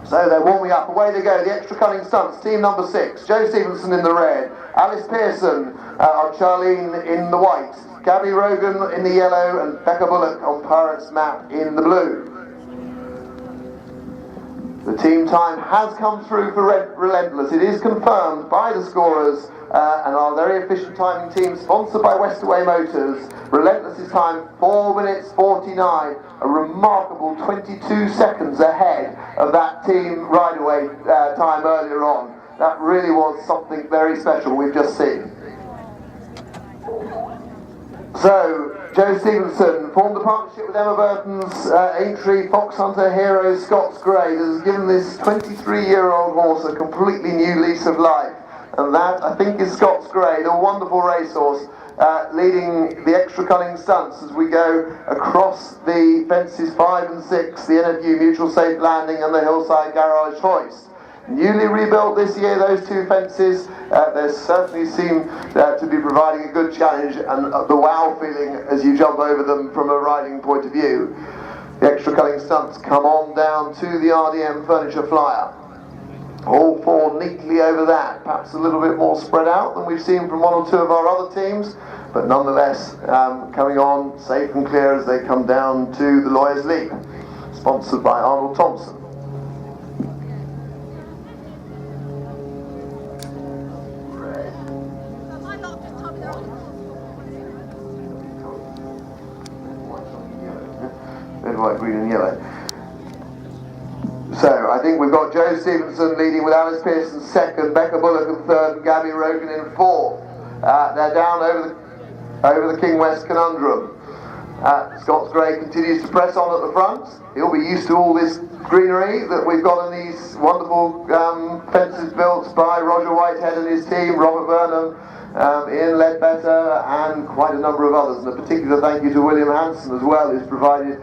So they're warming up. Away they go, the Extra Cunning Stunts, team number 6. Joe Stevenson in the red, Alice Pearson on Charlene in the white, Gabby Rogan in the yellow, and Becca Bullock on Pirates Map in the blue. The team time has come through for Relentless. It is confirmed by the scorers and our very efficient timing team sponsored by Westaway Motors. Relentless's time 4 minutes 49, a remarkable 22 seconds ahead of that team ride-away time earlier on. That really was something very special we've just seen. So, Joe Stevenson formed a partnership with Emma Burton's Aintree Fox Hunter hero Scots Grey that has given this 23-year-old horse a completely new lease of life. And that, I think, is Scots Grey, the wonderful racehorse, leading the Extra Cunning Stunts as we go across the fences 5 and 6, the NFU Mutual Safe Landing and the Hillside Garage Hoist. Newly rebuilt this year, those two fences, they certainly seem to be providing a good challenge and the wow feeling as you jump over them from a riding point of view. The Extra Cunning Stunts come on down to the RDM Furniture Flyer. All 4 neatly over that, perhaps a little bit more spread out than we've seen from 1 or 2 of our other teams, but nonetheless coming on safe and clear as they come down to the Lawyer's Leap, sponsored by Arnold Thompson. Red, white, green and yellow. So I think we've got Joe Stevenson leading with Alice Pearson second, Becca Bullock in third, and Gabby Rogan in fourth. They're down over the King West Conundrum. Scots Grey continues to press on at the front. He'll be used to all this greenery that we've got in these wonderful fences built by Roger Whitehead and his team, Robert Burnham, Ian Ledbetter, and quite a number of others. And a particular thank you to William Hanson as well, who's provided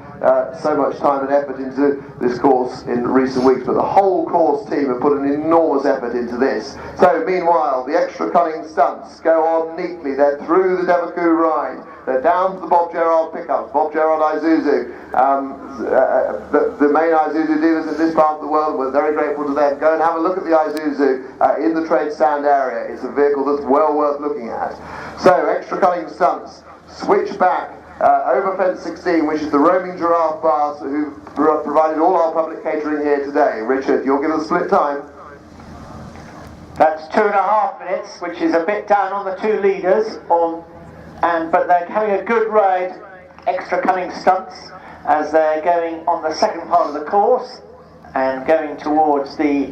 so much time and effort into this course in recent weeks. But the whole course team have put an enormous effort into this. So meanwhile, the Extra Cunning Stunts go on neatly. They're through the Devakoo ride. They're down to the Bob Gerard pickups, Bob Gerard Isuzu. The main Isuzu dealers in this part of the world, we're very grateful to them. Go and have a look at the Isuzu in the trade stand area. It's a vehicle that's well worth looking at. So, Extra Cunning Stunts switch back over fence 16, which is the roaming giraffe bars who provided all our public catering here today. Richard, you'll give us split time. That's 2.5 minutes, which is a bit down on the 2 leaders, but they're having a good ride, Extra Cunning Stunts, as they're going on the second part of the course and going towards the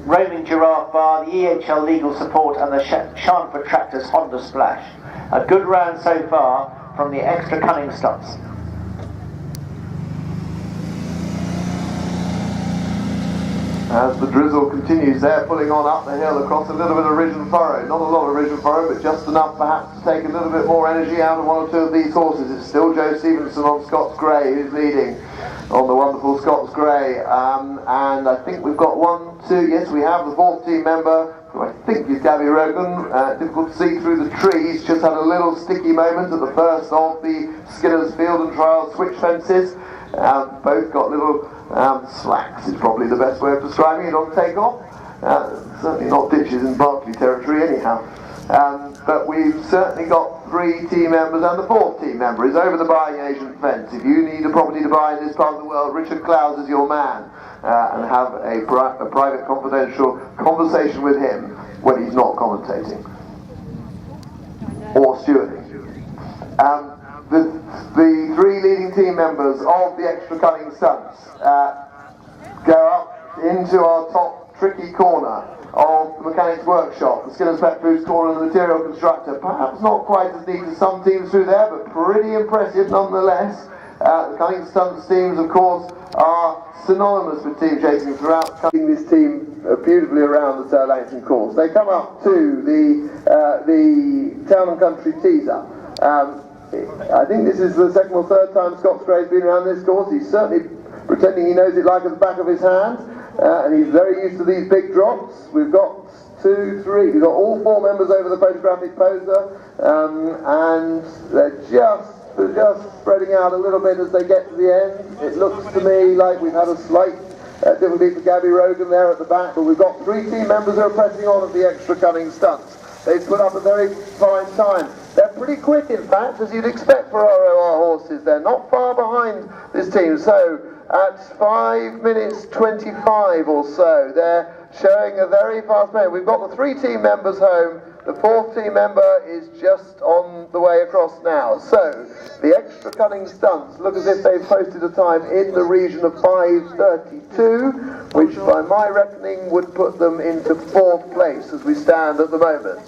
roaming giraffe bar, the EHL legal support, and the Sharnford Tractors Honda Splash. A good round so far from the Extra Cunning Stunts. As the drizzle continues, they're pulling on up the hill across a little bit of ridge and furrow. Not a lot of ridge and furrow, but just enough perhaps to take a little bit more energy out of 1 or 2 of these horses. It's still Joe Stevenson on Scots Grey who's leading on the wonderful Scots Grey. And I think we've got 1, 2, yes we have, the 4th team member, who I think is Gabby Rogan. Difficult to see through the trees, just had a little sticky moment at the first of the Skinner's Field and Trial switch fences. Both got little slacks is probably the best way of describing it on takeoff. Certainly not ditches in Berkeley territory anyhow. But we've certainly got 3 team members, and the 4th team member is over the buying agent fence. If you need a property to buy in this part of the world, Richard Clowes is your man, and have a private confidential conversation with him when he's not commentating or stewarding. The 3 leading team members of the Extra Cunning Stunts go up into our top tricky corner of the Mechanics Workshop, the Skinner's Pet Foods corner and the Material Constructor. Perhaps not quite as neat as some teams through there, but pretty impressive nonetheless. The Cunning Stunts teams, of course, are synonymous with team chasing throughout, cutting this team beautifully around the Sir Langton course. They come up to the Town and Country Teaser. I think this is the 2nd or 3rd time Scots Grey's been around this course. He's certainly pretending he knows it like the back of his hand, and he's very used to these big drops. We've got 2, 3, we've got all 4 members over the photographic poser, and they're just stunts are just spreading out a little bit as they get to the end. It looks to me like we've had a slight difficulty for Gabby Rogan there at the back, but we've got 3 team members who are pressing on at the extra cunning stunts. They've put up a very fine time. They're pretty quick, in fact, as you'd expect for ROR horses. They're not far behind this team. So at 5 minutes 25 or so, they're showing a very fast pace. We've got the 3 team members home. The 4th team member is just on the way across now. So the extra cunning stunts look as if they've posted a time in the region of 5:32, which by my reckoning would put them into 4th place as we stand at the moment.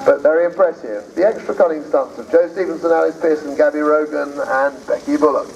But very impressive. The extra cunning stunts of Joe Stevenson, Alice Pearson, Gabby Rogan and Becky Bullock.